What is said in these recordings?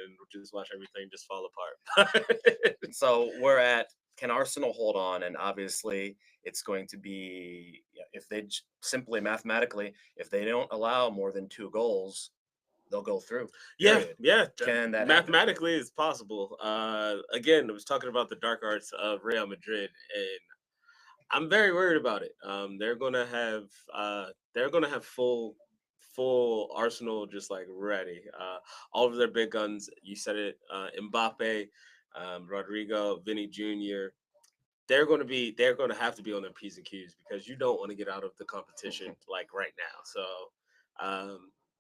and just watch everything just fall apart. So can Arsenal hold on? And obviously, it's going to be, yeah, if they simply mathematically, if they don't allow more than 2 goals, they'll go through. Yeah, Period. yeah. Can that happen? Mathematically, it's possible. Again, I was talking about the dark arts of Real Madrid, and I'm very worried about it. They're gonna have full Arsenal just like ready. All of their big guns. You said it. Mbappe, Rodrigo, Vinny Jr. They're gonna have to be on their p's and q's because you don't want to get out of the competition like right now. So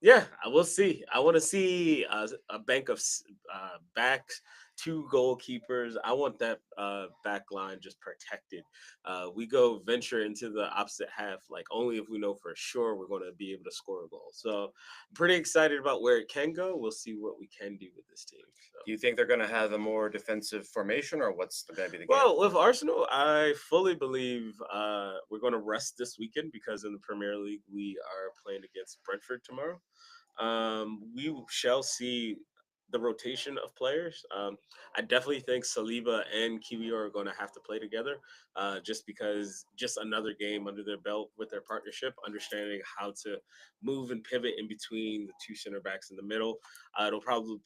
yeah, I will see. I want to see a bank of backs, 2 goalkeepers. I want that back line just protected. We go venture into the opposite half like only if we know for sure we're going to be able to score a goal. So I'm pretty excited about where it can go. We'll see what we can do with this team. So. Do you think they're going to have a more defensive formation, or what's going to be the game? Well, with Arsenal, I fully believe we're going to rest this weekend because in the Premier League we are playing against Brentford tomorrow. We shall see the rotation of players. I definitely think Saliba and Kiwior are going to have to play together, just because just another game under their belt with their partnership, understanding how to move and pivot in between the two center backs in the middle. It'll probably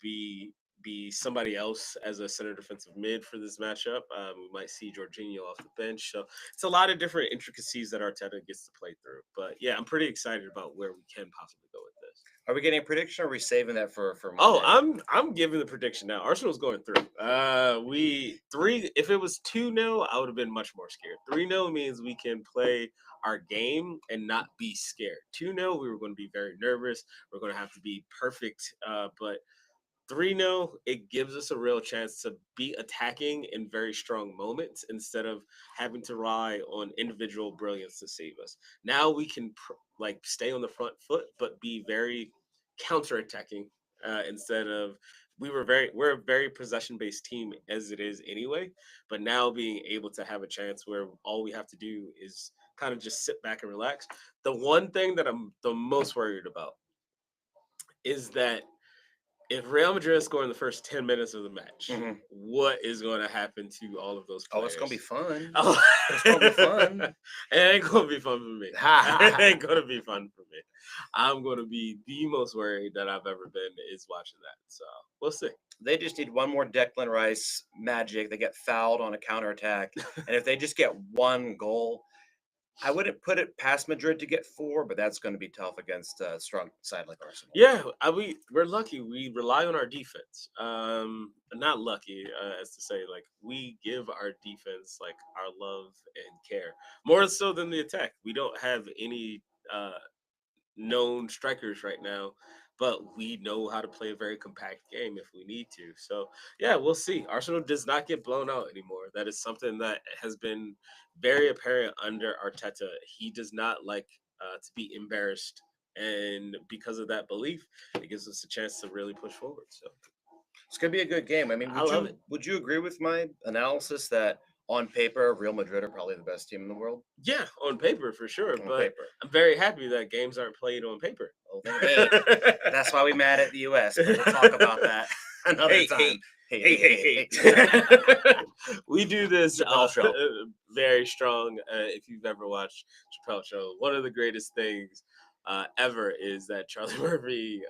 be somebody else as a center defensive mid for this matchup. We might see Jorginho off the bench. So it's a lot of different intricacies that Arteta gets to play through. But yeah, I'm pretty excited about where we can possibly go with this. Are we getting a prediction, or are we saving that for Monday? Oh, I'm giving the prediction now. Arsenal's going through. If it was 2-0, I would have been much more scared. 3-0 means we can play our game and not be scared. 2-0, we were going to be very nervous. We're going to have to be perfect. But 3-0, it gives us a real chance to be attacking in very strong moments instead of having to rely on individual brilliance to save us. Now we can stay on the front foot, but be very counterattacking instead of we're a very possession based team as it is anyway. But now being able to have a chance where all we have to do is kind of just sit back and relax. The one thing that I'm the most worried about is that if Real Madrid score in the first 10 minutes of the match, what is going to happen to all of those players? Oh, it's going to be fun. Oh, it's going to be fun. It ain't going to be fun for me. It ain't going to be fun for me. I'm going to be the most worried that I've ever been is watching that. So we'll see. They just need one more Declan Rice magic. They get fouled on a counterattack. And if they just get 1 goal, I wouldn't put it past Madrid to get 4, but that's going to be tough against a strong side like Arsenal. Yeah, we're lucky. We rely on our defense. Not lucky, as to say, like we give our defense like our love and care more so than the attack. We don't have any known strikers right now, but we know how to play a very compact game if we need to. So yeah, we'll see. Arsenal does not get blown out anymore. That is something that has been very apparent under Arteta. He does not like to be embarrassed, and because of that belief, it gives us a chance to really push forward. So it's gonna be a good game. I mean, would you agree with my analysis that on paper, Real Madrid are probably the best team in the world? Yeah, on paper for sure. I'm very happy that games aren't played on paper. Oh, that's why we mad at the US. We'll talk about that another time. Hey. We do this very strong. If you've ever watched Chappelle Show, one of the greatest things ever is that Charlie Murphy,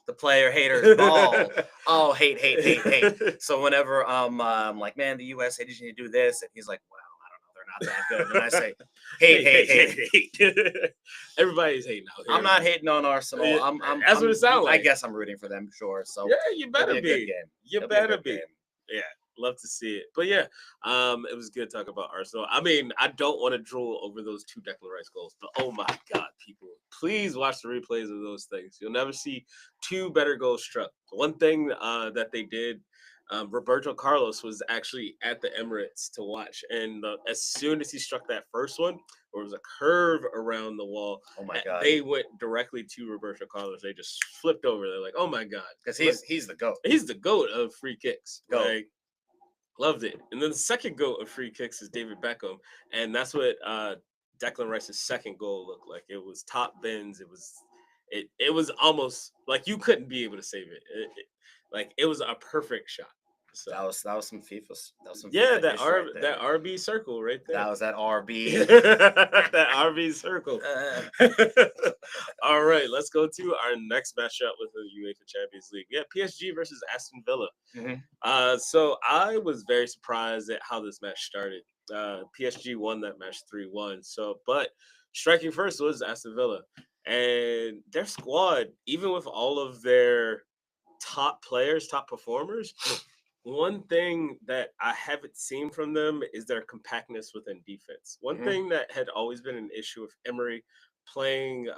the player haters ball. Oh, hate. So whenever I'm like, man, the US, they just need to do this, and he's like, well, I don't know, they're not that good. And I say, hate. Everybody's hating out here. I'm not hating on Arsenal. That's what it sounds like. I guess I'm rooting for them, sure. So yeah, you better be. You better be. Yeah, love to see it. But yeah, it was good talking about Arsenal. I mean, I don't want to drool over those 2 Declan Rice goals, but oh my God, people, please watch the replays of those things. You'll never see 2 better goals struck. One thing that they did, Roberto Carlos was actually at the Emirates to watch, and as soon as he struck that first one, there was a curve around the wall. Oh my God! They went directly to Roberto Carlos. They just flipped over. They're like, "Oh my God!" Because he's the GOAT. He's the GOAT of free kicks. Goat. Like, loved it. And then the second GOAT of free kicks is David Beckham, and that's what Declan Rice's second goal looked like. It was top bins. It was It was almost like you couldn't be able to save it. Like it was a perfect shot. So That was some FIFA. That was some yeah, FIFA ish right that there. RB circle right there. That was that RB. That RB circle. Uh, All right, let's go to our next matchup with the UEFA Champions League. Yeah, PSG versus Aston Villa. mhm. So I was very surprised at how this match started. PSG won that match 3-1. So, but striking first was Aston Villa, and their squad, even with all of their top players, top performers, one thing that I haven't seen from them is their compactness within defense. One Mhm. thing that had always been an issue with Emery playing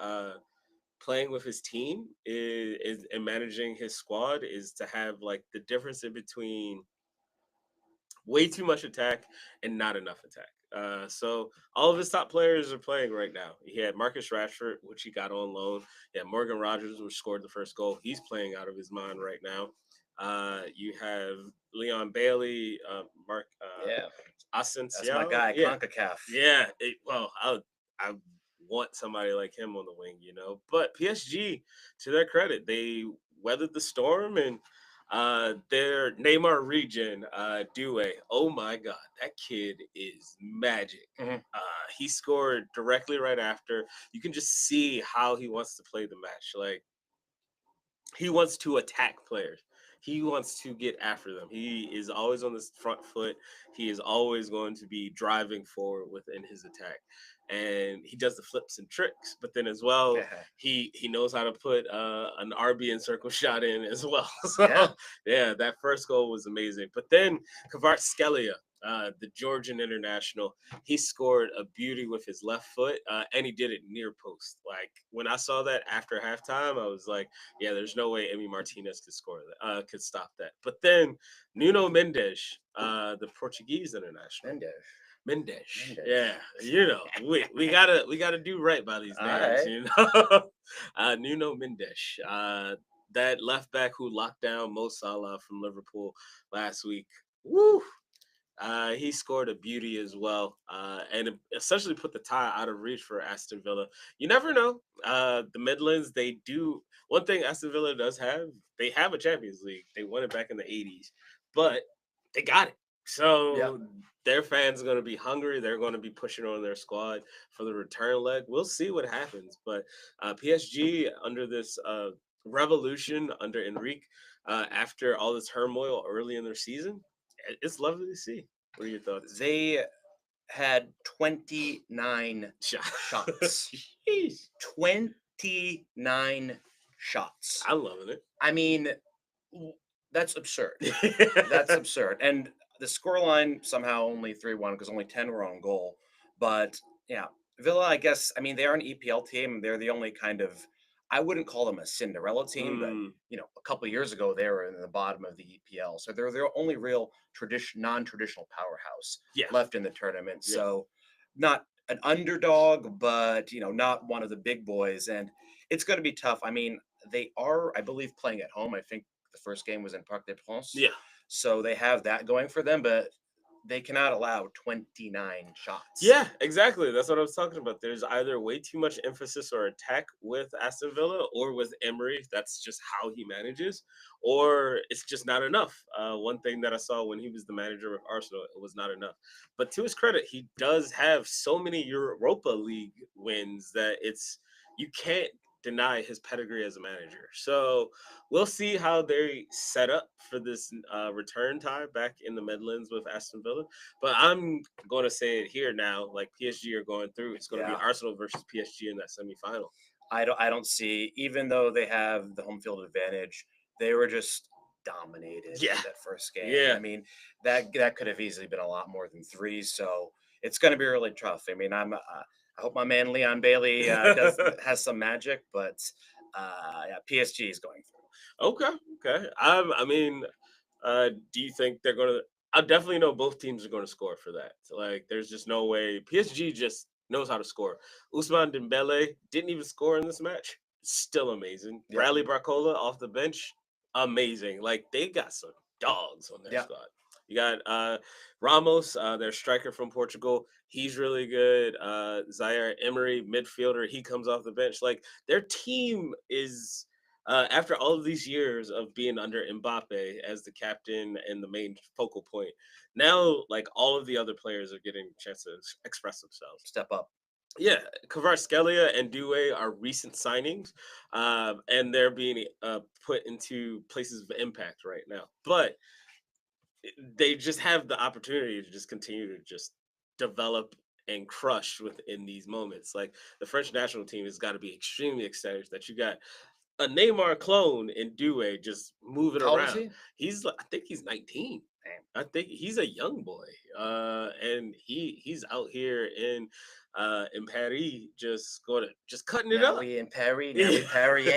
playing with his team is and managing his squad is to have like the difference in between way too much attack and not enough attack. So all of his top players are playing right now. He had Marcus Rashford, which he got on loan. He had Morgan Rogers, which scored the first goal. He's playing out of his mind right now. You have Leon Bailey, Mark Yeah, that's my Asensio. guy, Yeah, Concacaf. yeah. I want somebody like him on the wing, you know. But PSG, to their credit, they weathered the storm and their Neymar region, Doue. Oh my God, that kid is magic. Mhm. He scored directly right after. You can just see how he wants to play the match. Like he wants to attack players. He wants to get after them. He is always on this front foot. He is always going to be driving forward within his attack. And he does the flips and tricks, but then as well, he knows how to put an RB and circle shot in as well. Yeah. So yeah, that first goal was amazing. But then Kvaratskhelia, the Georgian international, he scored a beauty with his left foot, and he did it near post. Like when I saw that after halftime, I was like, yeah, there's no way Emi Martinez could score that, could stop that. But then Nuno Mendes, the Portuguese international, Mendes. Mendes, Mendes. yeah, you know, we gotta do right by these All names, right. you know. Nuno Mendes, that left back who locked down Mo Salah from Liverpool last week. Woo! He scored a beauty as well, and essentially put the tie out of reach for Aston Villa. You never know. The Midlands, they do one thing. Aston Villa does have. They have a Champions League. They won it back in the '80s, but they got it. Yeah. So their fans are going to be hungry. They're going to be pushing on their squad for the return leg. We'll see what happens. But PSG under this revolution under Enrique, after all the turmoil early in their season, it's lovely to see. What are your thoughts? They had 29 shots. Jeez. 29 shots. I'm loving it. I mean, that's absurd. That's absurd. And the scoreline somehow only 3-1 because only 10 were on goal. But yeah, Villa, I guess, I mean, they are an EPL team. They're the only kind of, I wouldn't call them a Cinderella team, but Mm, a couple of years ago they were in the bottom of the EPL. So they're their only real non-traditional powerhouse yeah, left in the tournament. yeah. So not an underdog, but not one of the big boys. And it's going to be tough. I mean, they are, I believe, playing at home. I think the first game was in Parc des Princes. Yeah. So they have that going for them, but they cannot allow 29 shots. Yeah, exactly. That's what I was talking about. There's either way too much emphasis or attack with Aston Villa or with Emery. That's just how he manages, or it's just not enough. One thing that I saw when he was the manager of Arsenal, it was not enough. But to his credit, he does have so many Europa League wins that you can't deny his pedigree as a manager. So we'll see how they set up for this return tie back in the Midlands with Aston Villa. But I'm going to say it here now. Like PSG are going through. It's going to be Yeah. Arsenal versus PSG in that semifinal. I don't see, even though they have the home field advantage, they were just dominated Yeah. in that first game. Yeah. I mean, that could have easily been a lot more than 3. So it's going to be really tough. I mean, I hope my man Leon Bailey has some magic, but yeah, PSG is going through. Okay. Okay. I mean, do you think they're going to? I definitely know both teams are going to score for that. Like, there's just no way. PSG just knows how to score. Ousmane Dembele didn't even score in this match. Still amazing. Yeah. Bradley Barcola off the bench, amazing. Like they got some dogs on their Yeah. squad. You got Ramos, their striker from Portugal. He's really good. Zaire Emery, midfielder. He comes off the bench. Like their team is. After all of these years of being under Mbappe as the captain and the main focal point, now like all of the other players are getting a chance to express themselves. Step up. Yeah, Kvaratskhelia and Doue are recent signings, and they're being put into places of impact right now. But they just have the opportunity to just continue to just develop and crush within these moments. Like the French national team has got to be extremely excited that you got a Neymar clone in Doue just moving How old is around. he? I think he's 19. Damn. I think he's a young boy. And he's out here in Paris just cutting it Now up. we in Paris. Now we Paris.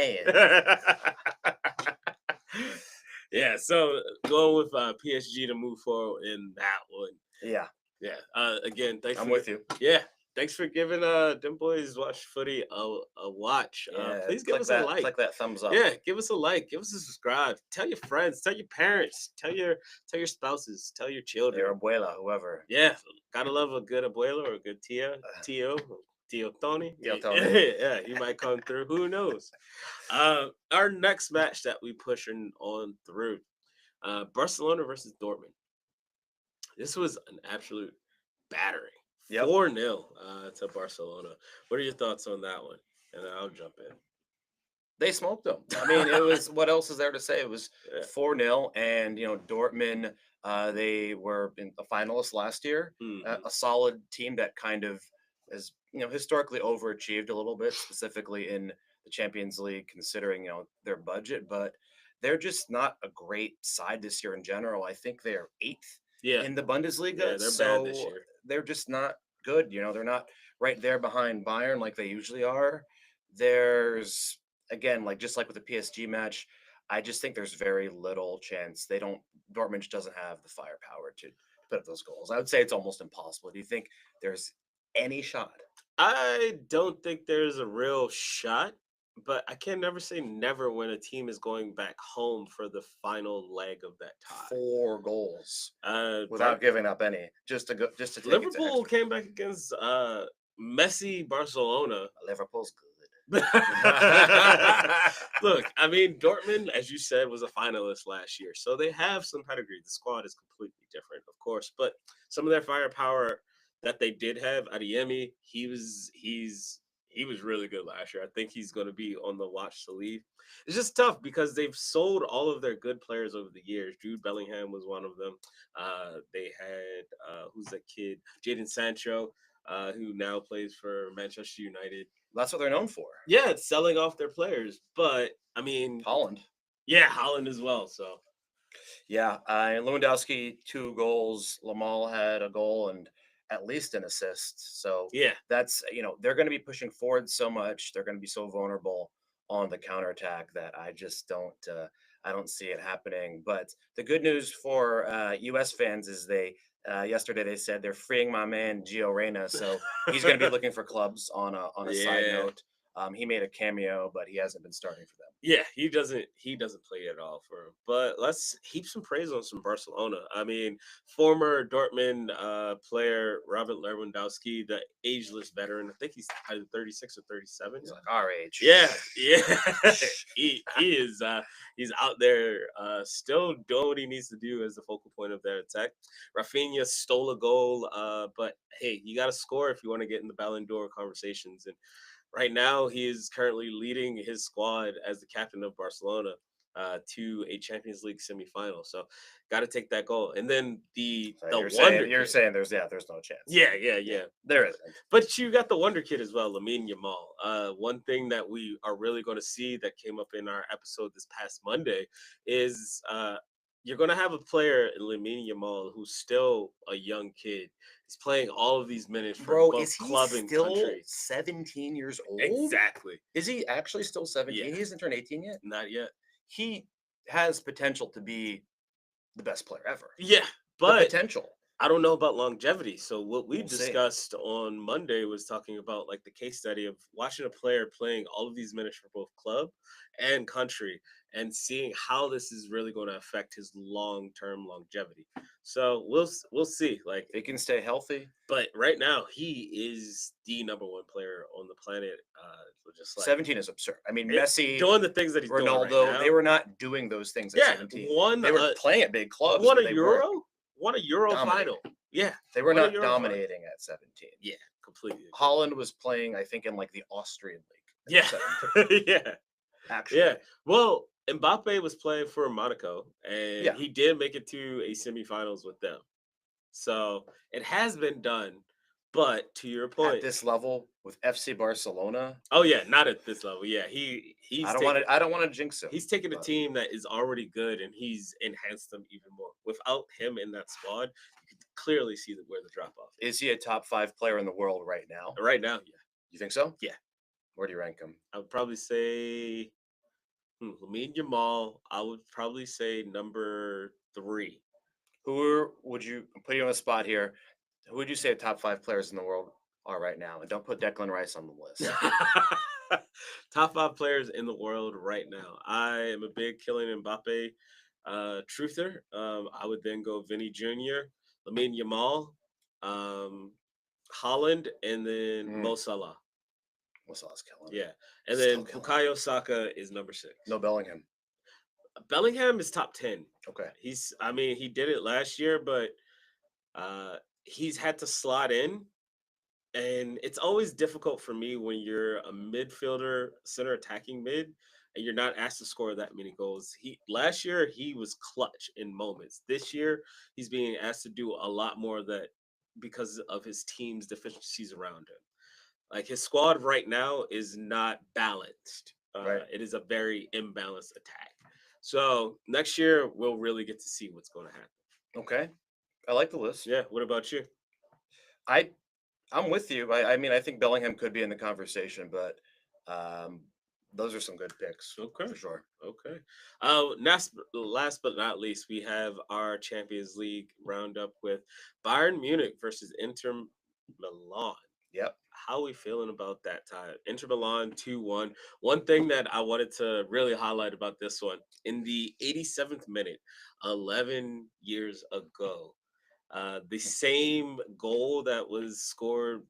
Yeah, so going with PSG to move forward in that one. Yeah. Yeah. Again, thanks. I'm with you. Yeah. Thanks for giving them boys watch footy a watch. Yeah, Please give us a like. Click that thumbs up. Yeah, give us a like, give us a subscribe. Tell your friends, tell your parents, tell your spouses, tell your children. Your abuela, whoever. Yeah, gotta love a good abuela or a good Tio Tony. Tio Tony. Yeah, he might come through. Who knows? Our next match that we pushing on through, Barcelona versus Dortmund. This was an absolute battering. Yep. 4-0 to Barcelona. What are your thoughts on that one? And I'll jump in. They smoked them. I mean, it was what else is there to say? It was 4-0, and Dortmund. They were in the finalists last year. A solid team that kind of has historically overachieved a little bit, specifically in the Champions League, considering their budget. But they're just not a great side this year in general. I think they're 8th in the Bundesliga. Yeah, they're bad this year. They're just not good. They're not right there behind Bayern like they usually are. There's again, just like with the PSG match, I just think there's very little chance. Dortmund doesn't have the firepower to put up those goals. I would say it's almost impossible. Do you think there's any shot? I don't think there's a real shot, but I can never say never when a team is going back home for the final leg of that tie. 4 goals without giving up any, just to take Liverpool came back against Messi Barcelona. Liverpool's good. Look, I mean, Dortmund, as you said, was a finalist last year, so they have some pedigree. The squad is completely different, of course, but some of their firepower that they did have, Adeyemi, he was really good last year. I think he's going to be on the watch to leave. It's just tough because they've sold all of their good players over the years. Jude Bellingham was one of them. They had who's that kid? Jadon Sancho, who now plays for Manchester United. That's what they're known for. Yeah, it's selling off their players. But, I mean... Holland. Yeah, Holland as well, so... Yeah, and Lewandowski, 2 goals. Yamal had a goal and at least an assist. So, yeah, that's, they're going to be pushing forward so much. They're going to be so vulnerable on the counterattack that I just don't... I don't see it happening. But the good news for U.S. fans is yesterday they said they're freeing my man Gio Reyna, so he's going to be looking for clubs on a side note. He made a cameo, but he hasn't been starting for them. Yeah, he doesn't play at all for him. But let's heap some praise on some Barcelona. I mean, former Dortmund player Robert Lewandowski, the ageless veteran. I think he's either 36 or 37. He's like our age. Yeah. he is. He's out there still doing what he needs to do as the focal point of their attack. Rafinha stole a goal, but hey, you got to score if you want to get in the Ballon d'Or conversations. And right now, he is currently leading his squad as the captain of Barcelona to a Champions League semifinal. So, got to take that goal. And then you're saying there's no chance. Yeah. There isn't. But you got the wonder kid as well, Lamine Yamal. One thing that we are really going to see that came up in our episode this past Monday is you're going to have a player in Lamine Yamal who's still a young kid. He's playing all of these minutes for both club and country. 17 years old? Exactly. Is he actually still 17? Yeah. He hasn't turned 18 yet? Not yet. He has potential to be the best player ever. Yeah, but potential. I don't know about longevity. So what we We'll see. discussed on Monday was talking about like the case study of watching a player playing all of these minutes for both club and country and seeing how this is really going to affect his long-term longevity. So we'll see. Like, If he can stay healthy, but right now he is the number one player on the planet. Just like 17 is absurd. I mean, it, Messi, doing the things that he's doing right Ronaldo, now. they were not doing those things at Yeah, 17. one They were playing at big clubs, won a but they weren't Euro, won a Euro dominating. final. Yeah, They were won a not Euro final. dominating at 17. Yeah, completely. Agree. Holland was playing, I think, in like the Austrian league Yeah, at 17, yeah, yeah. actually. Well, Mbappe was playing for Monaco, and Yeah. he did make it to a semifinals with them. So it has been done. But to your At point, this level with FC Barcelona, oh yeah, not at this level. Yeah, I don't want to. I don't want to jinx him. he's taken a But team that is already good and he's enhanced them even more. Without him in that squad, you can clearly see where the drop off is. is he a top 5 player in the world right now? Right now, yeah, You think so? yeah. Where do you rank him? I would probably say Lamine Yamal. I would probably say number 3. Would you put you on the spot here? Who would you say the top 5 players in the world are right now? And don't put Declan Rice on the list. Top 5 players in the world right now. I am a big Kylian Mbappe truther. I would then go Vinny Jr., Lamine Yamal, um, Holland, and then Mm, Mo Salah. Salah's killing it. Yeah, and Still then killing it. Bukayo Saka is number 6. No Bellingham. Bellingham is top 10. Okay. I mean, he did it last year, but uh, he's had to slot in. And it's always difficult for me when you're a midfielder, center attacking mid, and you're not asked to score that many goals. He last year he was clutch in moments. This year he's being asked to do a lot more of that because of his team's deficiencies around him. Like his squad right now is not balanced. Right. It is a very imbalanced attack. So next year we'll really get to see what's going to happen. Okay. I like the list. Yeah. What about you? I I'm with you. I mean, I think Bellingham could be in the conversation, but um, those are some good picks Okay. for sure. Okay. Last but not least, we have our Champions League roundup with Bayern Munich versus Inter Milan. Yep. How are we feeling about that tie? Inter Milan 2-1. One thing that I wanted to really highlight about this one in the 87th minute, 11 years ago, the same goal that was scored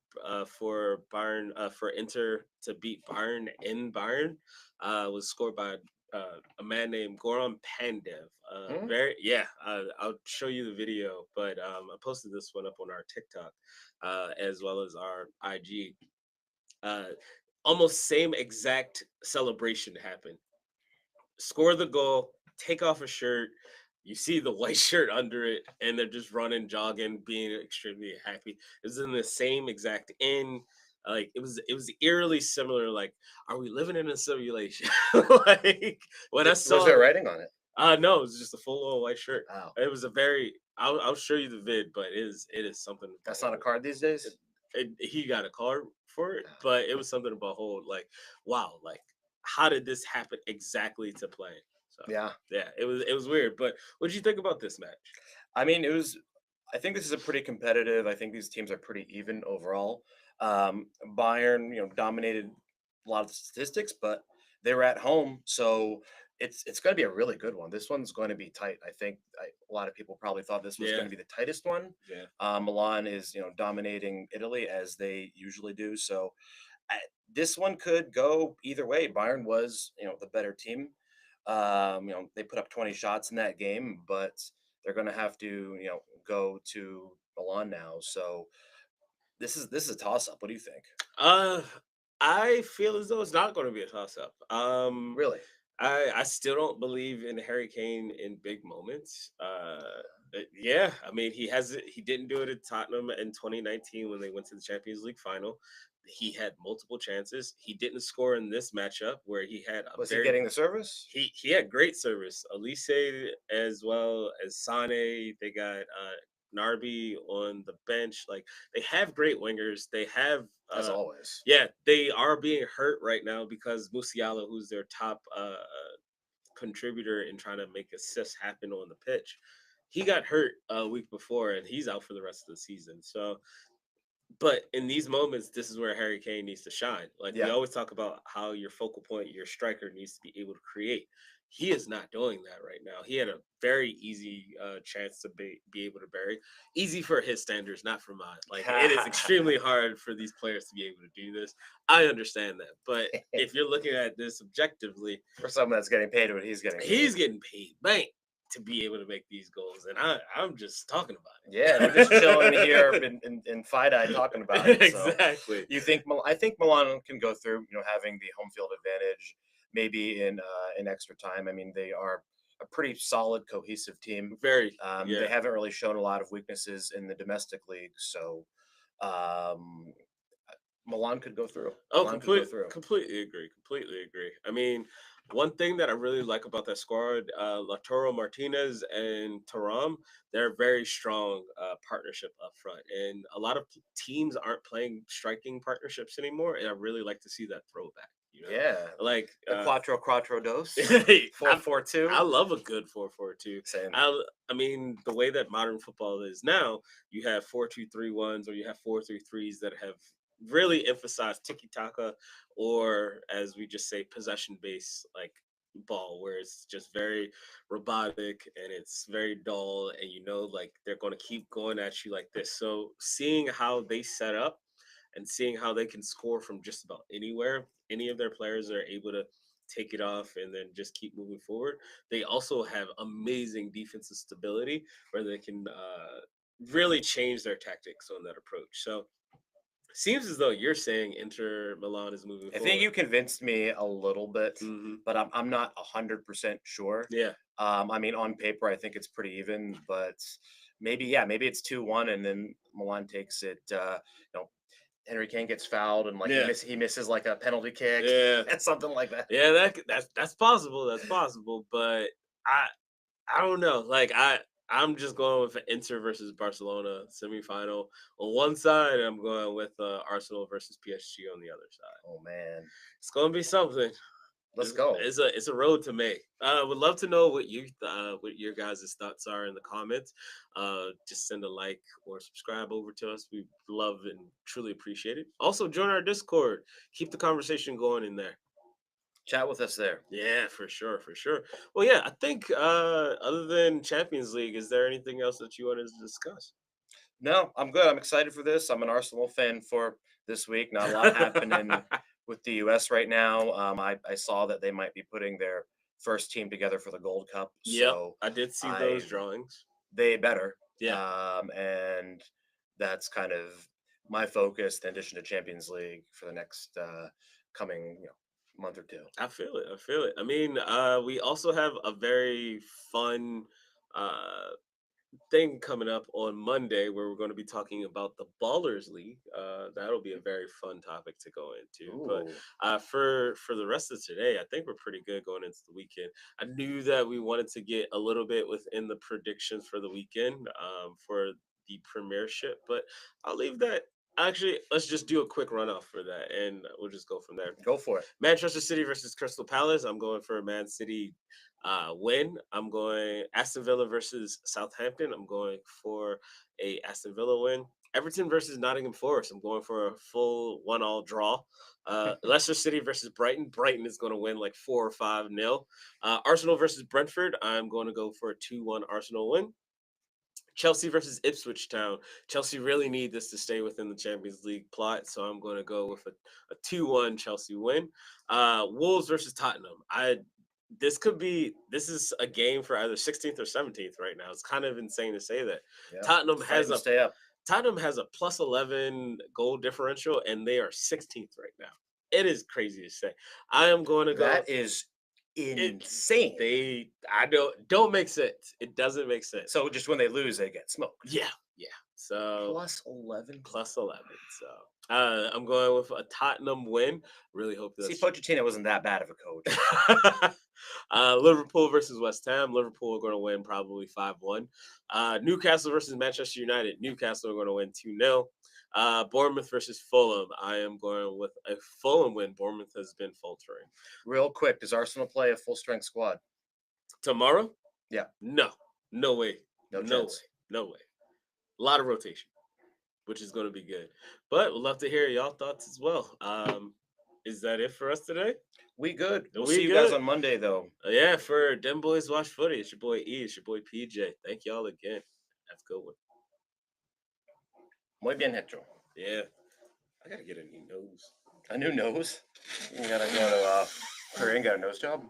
for Bayern for Inter to beat Bayern in Bayern was scored by a man named Goran Pandev. Mm, Very yeah, I'll show you the video, but I posted this one up on our TikTok as well as our IG. Uh, Almost same exact celebration happened. Score the goal, take off a shirt. You see the white shirt under it, and they're just running, jogging, being extremely happy. It was in the same exact end. Like it was eerily similar. Like, are we living in a simulation? Like when I Was saw there it, writing on it? no, it was just a full on white shirt. Wow. It was a very. I'll show you the vid, but it is something to That's not a behold. card these days? He got a card for it, Ah, but it was something to behold. Like, wow, like how did this happen exactly to play? So yeah. yeah, it was weird. But what did you think about this match? I mean, I think this is a pretty competitive. I think these teams are pretty even overall. Bayern, dominated a lot of the statistics, but they were at home, so it's going to be a really good one. This one's going to be tight. I think a lot of people probably thought this was Yeah, going to be the tightest one. yeah, Milan is, dominating Italy as they usually do. So I, this one could go either way. Bayern was, the better team. They put up 20 shots in that game, but they're going to have to, go to Milan now. So this is a toss up. What do you think? uh, I feel as though it's not going to be a toss up. Really? I still don't believe in Harry Kane in big moments. Yeah, I mean he didn't do it at Tottenham in 2019 when they went to the Champions League final. He had multiple chances. He didn't score in this matchup where he had a Was he very getting the service? he had great service. Elise as well as Sane. They got Narby on the bench. Like they have great wingers. They have As always. yeah, they are being hurt right now because Musiala, who's their top contributor in trying to make assists happen on the pitch, he got hurt a week before, and he's out for the rest of the season. So, but in these moments, this is where Harry Kane needs to shine. Like we Yeah. always talk about how your focal point, your striker needs to be able to create. He is not doing that right now. He had a very easy chance to be able to bury. Easy for his standards, not for mine. Like it is extremely hard for these players to be able to do this. I understand that, but if you're looking at this objectively, For someone that's getting paid what he's getting paid bank to be able to make these goals, and I'm just talking about it. Yeah, we're just chilling here in Fight-Eye talking about it. So Exactly. you think I think Milan can go through, having the home field advantage, maybe in extra time. I mean, they are a pretty solid, cohesive team. Very. They haven't really shown a lot of weaknesses in the domestic league, so um, Milan could go through. Oh, Milan could go through. completely agree. Completely agree. I mean, one thing that I really like about that squad, Lautaro Martinez and Taram, they're a very strong partnership up front. And a lot of teams aren't playing striking partnerships anymore. And I really like to see that throwback. Yeah, Like the quattro dos, 4-4-2. I love a good 4-4-2. Same. I mean, the way that modern football is now, you have 4-2-3-1s or you have 4-3-3s that have really emphasized tiki taka, or as we just say, possession based like ball, where it's just very robotic and it's very dull, and like they're going to keep going at you like this. So seeing how they set up and seeing how they can score from just about anywhere, any of their players are able to take it off and then just keep moving forward. They also have amazing defensive stability where they can really change their tactics on that approach. So seems as though you're saying Inter Milan is moving I forward. think you convinced me a little bit, Mhm. but I'm not 100% sure. Yeah. I mean, on paper, I think it's pretty even, but maybe it's 2-1, and then Milan takes it. Henry Kane gets fouled, and like Yeah. he misses like a penalty kick. Yeah. That's something like that. Yeah, that's possible. That's possible. But I don't know. Like I'm just going with an Inter versus Barcelona semifinal on one side, and I'm going with Arsenal versus PSG on the other side. Oh man, It's gonna be something. let's go. It's a road to make. Would love to know what what your guys' thoughts are in the comments. Just send a like or subscribe over to us. We love and truly appreciate it. Also, join our Discord. Keep the conversation going in there. Chat with us there. Yeah, for sure, for sure. Well, yeah, I think other than Champions League, is there anything else that you wanted to discuss? No, I'm good. I'm excited for this. I'm an Arsenal fan for this week. Not a lot happening with the U.S. right now. I saw that they might be putting their first team together for the Gold Cup. Yep, So I did see I those drawings. they better. Yeah. And that's kind of my focus in addition to Champions League for the next coming month or two. I feel it. I feel it. I mean, we also have a very fun uh thing coming up on Monday where we're going to be talking about the Ballers League. That'll be a very fun topic to go into. But Ooh. for the rest of today, I think we're pretty good going into the weekend. I knew that we wanted to get a little bit within the predictions for the weekend for the Premiership, but I'll leave that. Actually, let's just do a quick runoff for that, and we'll just go from there. Go for it. Manchester City versus Crystal Palace. I'm going for a Man City win. I'm going Aston Villa versus Southampton. I'm going for a Aston Villa win. Everton versus Nottingham Forest. I'm going for a full 1-1 draw. Leicester City versus Brighton. Brighton is going to win like 4 or 5-0. Arsenal versus Brentford. I'm going to go for a 2-1 Arsenal win. Chelsea versus Ipswich Town. Chelsea really need this to stay within the Champions League plot, so I'm going to go with a 2-1 Chelsea win. Wolves versus Tottenham. This is a game for either 16th or 17th right now. It's kind of insane to say that. Yeah. Tottenham has a stay up. Tottenham has a plus 11 goal differential, and they are 16th right now. It is crazy to say. I am going to go. That is insane. I don't make sense. It doesn't make sense. So just when they lose, they get smoked. Yeah. So plus 11. So I'm going with a Tottenham win. Really hope this. See, Pochettino wasn't that bad of a coach. Liverpool versus West Ham. Liverpool are going to win probably 5-1. Newcastle versus Manchester United. Newcastle are going to win 2-0. Bournemouth versus Fulham. I am going with a Fulham win. Bournemouth has been faltering. Real quick, does Arsenal play a full strength squad Tomorrow? Yeah. No way. No No way. chance. No way. A lot of rotation, which is going to be good. But we'd love to hear y'all thoughts as well. Is that it for us today? We good. We'll We see you guys good. on Monday, though. Yeah, for Dem Boys Watch Footy, it's your boy E, it's your boy PJ. Thank y'all again. Have a good one. Muy bien hecho. Yeah. I got to get a new nose. A new nose? You gotta go to Korean, got a nose job?